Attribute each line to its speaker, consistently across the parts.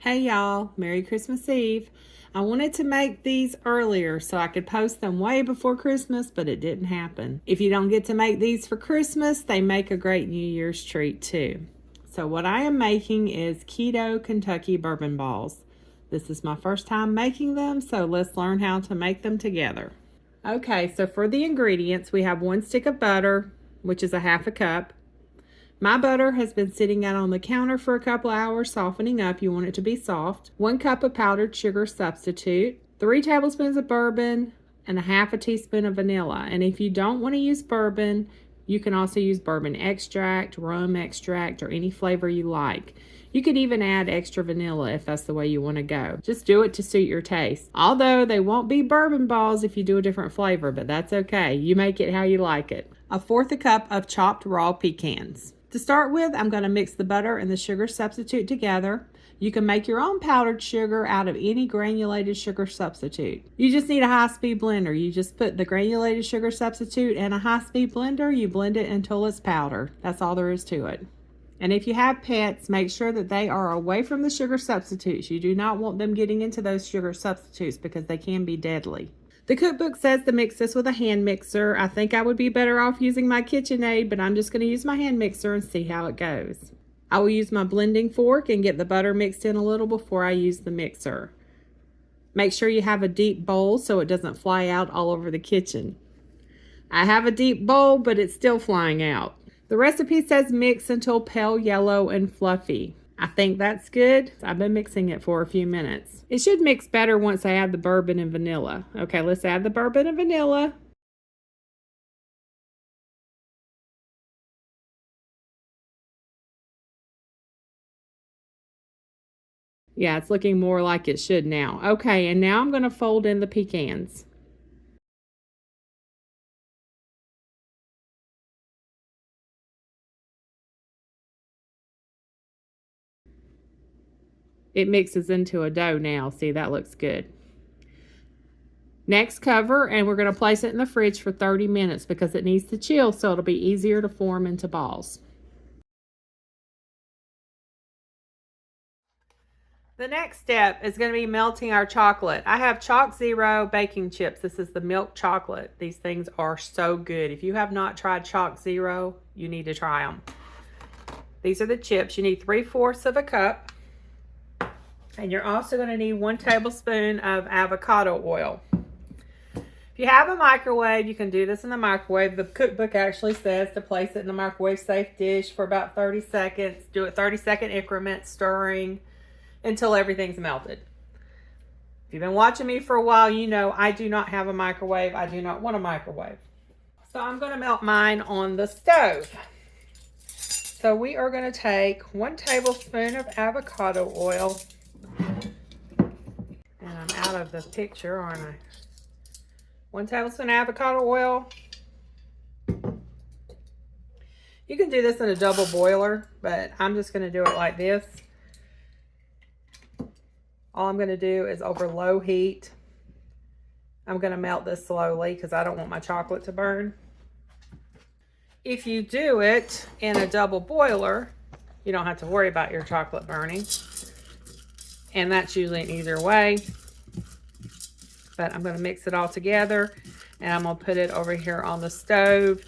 Speaker 1: Hey y'all, Merry Christmas Eve. I wanted to make these earlier so I could post them way before Christmas, but it didn't happen. If you don't get to make these for Christmas, they make a great New Year's treat too. So what I am making is Keto Kentucky Bourbon Balls. This is my first time making them, so let's learn how to make them together. Okay, so for the ingredients, we have 1 stick of butter, which is a half a cup. My butter has been sitting out on the counter for a couple hours, softening up. You want it to be soft. 1 cup of powdered sugar substitute, 3 tablespoons of bourbon, and a half a teaspoon of vanilla. And if you don't want to use bourbon, you can also use bourbon extract, rum extract, or any flavor you like. You could even add extra vanilla if that's the way you want to go. Just do it to suit your taste. Although they won't be bourbon balls if you do a different flavor, but that's okay. You make it how you like it. 1/4 cup of chopped raw pecans. To start with, I'm going to mix the butter and the sugar substitute together. You can make your own powdered sugar out of any granulated sugar substitute. You just need a high-speed blender. You just put the granulated sugar substitute in a high-speed blender. You blend it until it's powder. That's all there is to it. And if you have pets, make sure that they are away from the sugar substitutes. You do not want them getting into those sugar substitutes because they can be deadly. The cookbook says to mix this with a hand mixer. I think I would be better off using my KitchenAid, but I'm just going to use my hand mixer and see how it goes. I will use my blending fork and get the butter mixed in a little before I use the mixer. Make sure you have a deep bowl so it doesn't fly out all over the kitchen. I have a deep bowl, but it's still flying out. The recipe says mix until pale yellow and fluffy. I think that's good. I've been mixing it for a few minutes. It should mix better once I add the bourbon and vanilla. Okay, let's add the bourbon and vanilla. Yeah, it's looking more like it should now. Okay, and now I'm going to fold in the pecans. It mixes into a dough now. See, that looks good. Next, cover, and we're going to place it in the fridge for 30 minutes because it needs to chill so it'll be easier to form into balls. The next step is going to be melting our chocolate. I have Chalk Zero baking chips. This is the milk chocolate. These things are so good. If you have not tried Chalk Zero, you need to try them. These are the chips. You need 3/4 of a cup. And you're also going to need 1 tablespoon of avocado oil. If you have a microwave, you can do this in the microwave. The cookbook actually says to place it in a microwave safe dish for about 30 seconds. Do it 30-second increments, stirring until everything's melted. If you've been watching me for a while, you know I do not have a microwave. I do not want a microwave. So I'm going to melt mine on the stove. So we are going to take 1 tablespoon of avocado oil. And I'm out of the picture, aren't I? 1 tablespoon avocado oil. You can do this in a double boiler, but I'm just going to do it like this. All I'm going to do is over low heat. I'm going to melt this slowly because I don't want my chocolate to burn. If you do it in a double boiler, you don't have to worry about your chocolate burning. And that's usually an either way. But I'm going to mix it all together and I'm going to put it over here on the stove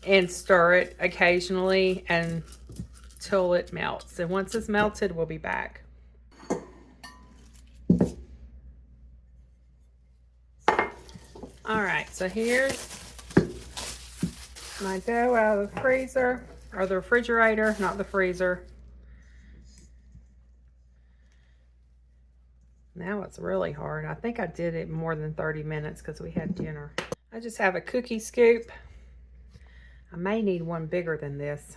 Speaker 1: and stir it occasionally until it melts. And once it's melted, we'll be back. All right, so here's my dough out of the freezer, or the refrigerator, not the freezer. Now it's really hard. I think I did it more than 30 minutes because we had dinner. I just have a cookie scoop. I may need one bigger than this.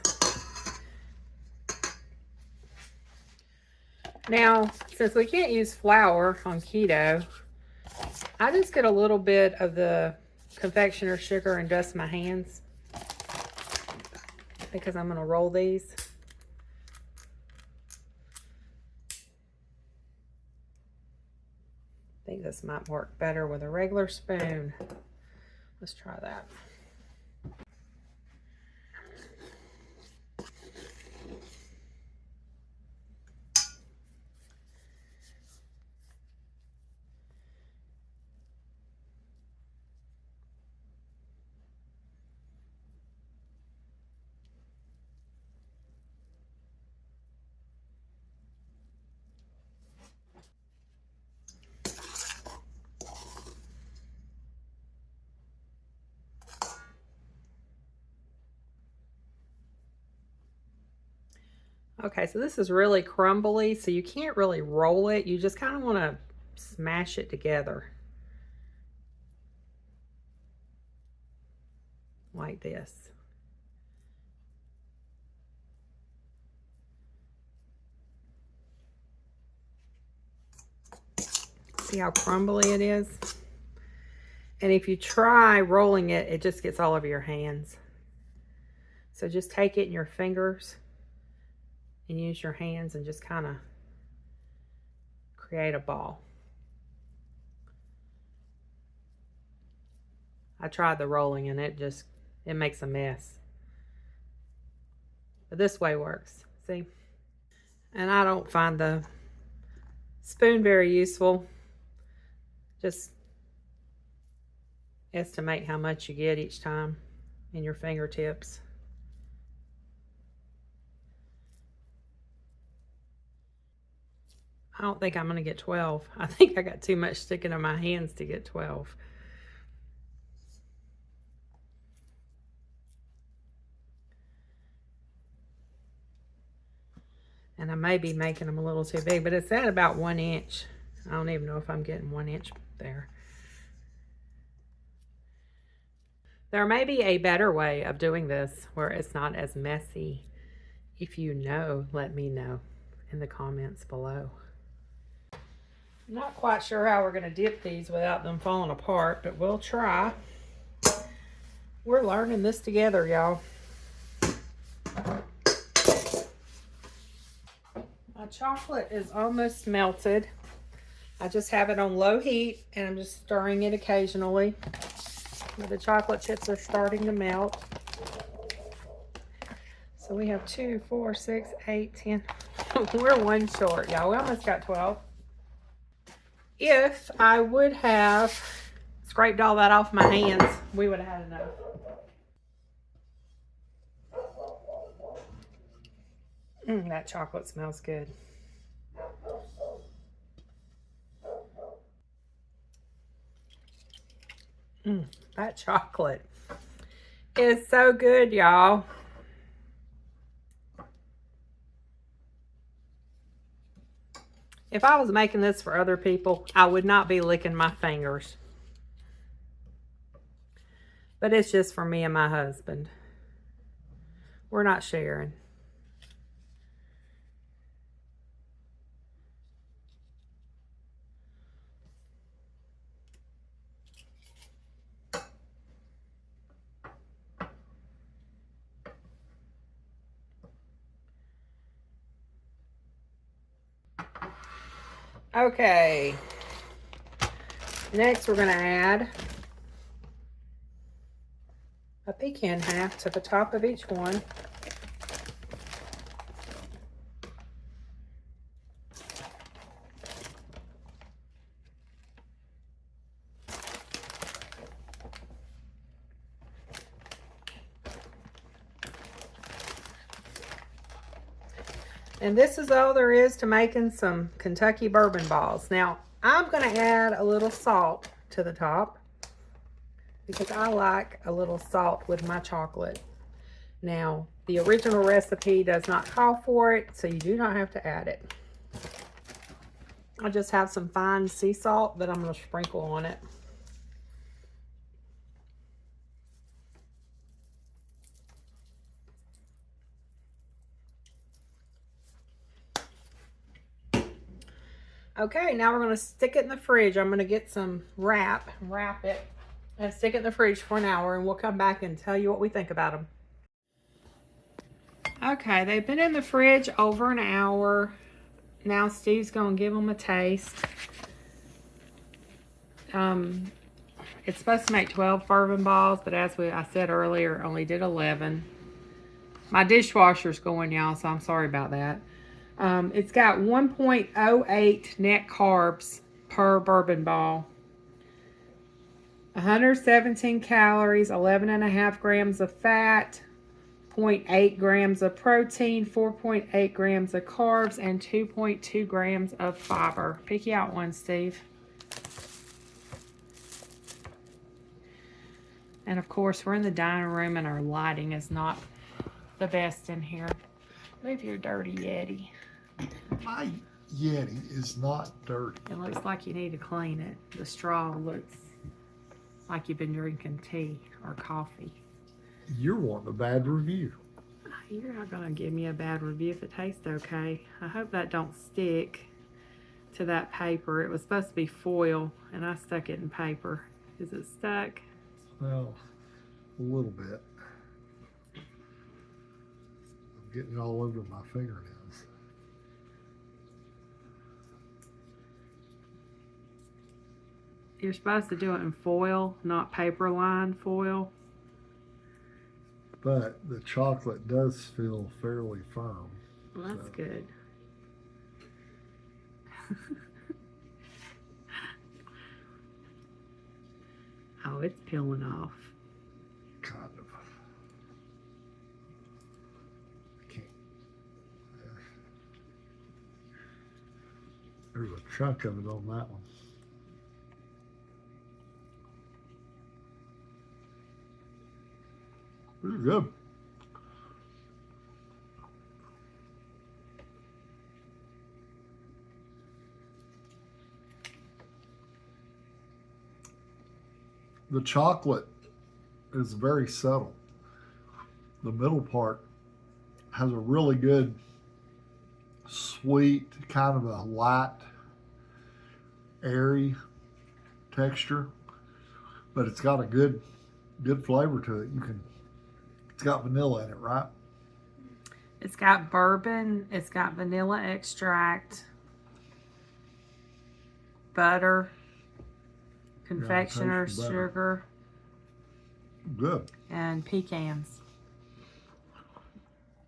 Speaker 1: Now, since we can't use flour on keto, I just get a little bit of the confectioner sugar and dust my hands because I'm going to roll these. I think this might work better with a regular spoon. Let's try that. Okay, so this is really crumbly, so you can't really roll it. You just kind of want to smash it together like this. See how crumbly it is? And if you try rolling it, it just gets all over your hands. So just take it in your fingers and use your hands and just kind of create a ball. I tried the rolling and it makes a mess. But this way works, see? And I don't find the spoon very useful. Just estimate how much you get each time in your fingertips. I don't think I'm going to get 12. I think I got too much sticking in my hands to get 12. And I may be making them a little too big, but it's at about 1 inch. I don't even know if I'm getting 1 inch there. There may be a better way of doing this where it's not as messy. If you know, let me know in the comments below. I'm not quite sure how we're going to dip these without them falling apart, but we'll try. We're learning this together, y'all. My chocolate is almost melted. I just have it on low heat and I'm just stirring it occasionally. But the chocolate chips are starting to melt. So we have 2, 4, 6, 8, 10. We're 1 short, y'all. We almost got 12. If I would have scraped all that off my hands, we would have had enough. That chocolate smells good. That chocolate is so good, y'all. If I was making this for other people, I would not be licking my fingers. But it's just for me and my husband. We're not sharing. Okay. Next, we're going to add a pecan half to the top of each one. And this is all there is to making some Kentucky bourbon balls. Now, I'm going to add a little salt to the top because I like a little salt with my chocolate. Now, the original recipe does not call for it, so you do not have to add it. I just have some fine sea salt that I'm going to sprinkle on it. Okay, now we're going to stick it in the fridge. I'm going to get some wrap it, and stick it in the fridge for an hour, and we'll come back and tell you what we think about them. Okay, they've been in the fridge over an hour. Now Steve's going to give them a taste. It's supposed to make 12 bourbon balls, but as I said earlier, only did 11. My dishwasher's going, y'all, so I'm sorry about that. It's got 1.08 net carbs per bourbon ball. 117 calories, 11.5 grams of fat, 0.8 grams of protein, 4.8 grams of carbs, and 2.2 grams of fiber. Pick you out one, Steve. And of course, we're in the dining room and our lighting is not the best in here. Move your dirty Yeti.
Speaker 2: My Yeti is not dirty.
Speaker 1: It looks like you need to clean it. The straw looks like you've been drinking tea or coffee.
Speaker 2: You're wanting a bad review.
Speaker 1: You're not going to give me a bad review if it tastes okay. I hope that don't stick to that paper. It was supposed to be foil, and I stuck it in paper. Is it stuck?
Speaker 2: Well, a little bit. I'm getting it all over my fingernails.
Speaker 1: You're supposed to do it in foil, not paper lined foil.
Speaker 2: But the chocolate does feel fairly firm.
Speaker 1: Well, that's good. Oh, it's peeling off.
Speaker 2: Kind of. I can't. There's a chunk of it on that one. This is good. The chocolate is very subtle. The middle part has a really good sweet, kind of a light, airy texture, but it's got a good flavor to it. It's got vanilla in it, right?
Speaker 1: It's got bourbon, it's got vanilla extract, butter, confectioner's sugar,
Speaker 2: good,
Speaker 1: and pecans.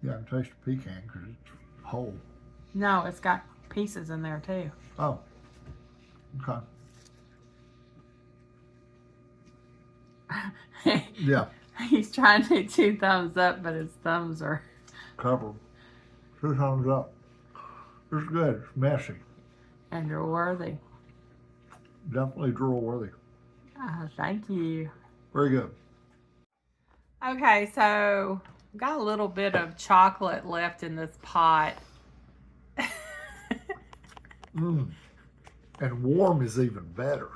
Speaker 2: Yeah, I can taste the pecan because it's whole.
Speaker 1: No, it's got pieces in there too.
Speaker 2: Oh, okay. Yeah.
Speaker 1: He's trying to do 2 thumbs up, but his thumbs are
Speaker 2: Covered. 2 thumbs up. It's good. It's messy.
Speaker 1: And you're worthy.
Speaker 2: Definitely drool worthy.
Speaker 1: Thank you.
Speaker 2: Very good.
Speaker 1: Okay, so got a little bit of chocolate left in this pot.
Speaker 2: And warm is even better.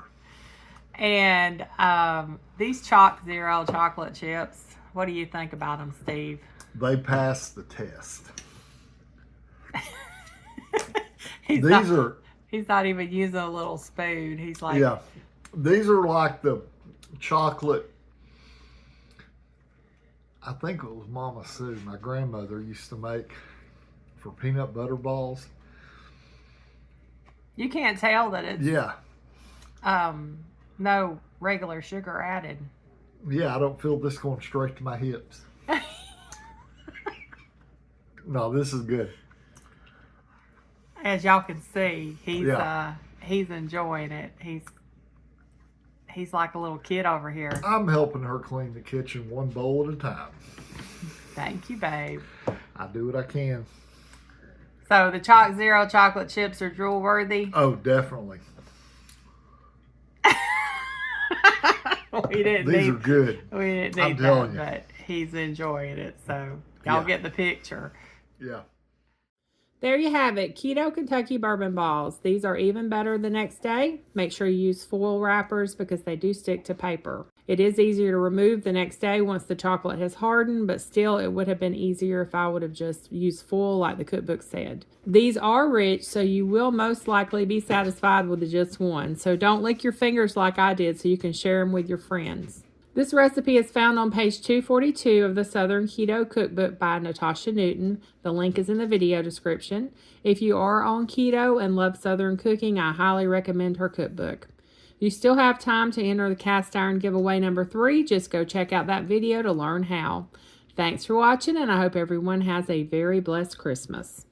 Speaker 1: And these Chalk Zero chocolate chips, what do you think about them, Steve?
Speaker 2: They pass the test.
Speaker 1: He's not even using a little spoon. He's like,
Speaker 2: yeah, these are like the chocolate. I think it was Mama Sue, my grandmother, used to make for peanut butter balls.
Speaker 1: You can't tell that it's no regular sugar added.
Speaker 2: Yeah, I don't feel this going straight to my hips. No, this is good.
Speaker 1: As y'all can see, he's enjoying it. He's like a little kid over here.
Speaker 2: I'm helping her clean the kitchen one bowl at a time.
Speaker 1: Thank you, babe.
Speaker 2: I do what I can.
Speaker 1: So the Chalk Zero chocolate chips are drool worthy?
Speaker 2: Oh, definitely. These are good.
Speaker 1: We didn't need that, but he's enjoying it. So y'all get the picture.
Speaker 2: Yeah.
Speaker 1: There you have it, Keto Kentucky Bourbon Balls. These are even better the next day. Make sure you use foil wrappers because they do stick to paper. It is easier to remove the next day once the chocolate has hardened, but still it would have been easier if I would have just used foil like the cookbook said. These are rich, so you will most likely be satisfied with just one. So don't lick your fingers like I did so you can share them with your friends. This recipe is found on page 242 of the Southern Keto Cookbook by Natasha Newton. The link is in the video description. If you are on keto and love Southern cooking, I highly recommend her cookbook. You still have time to enter the cast iron giveaway number 3. Just go check out that video to learn how. Thanks for watching, and I hope everyone has a very blessed Christmas.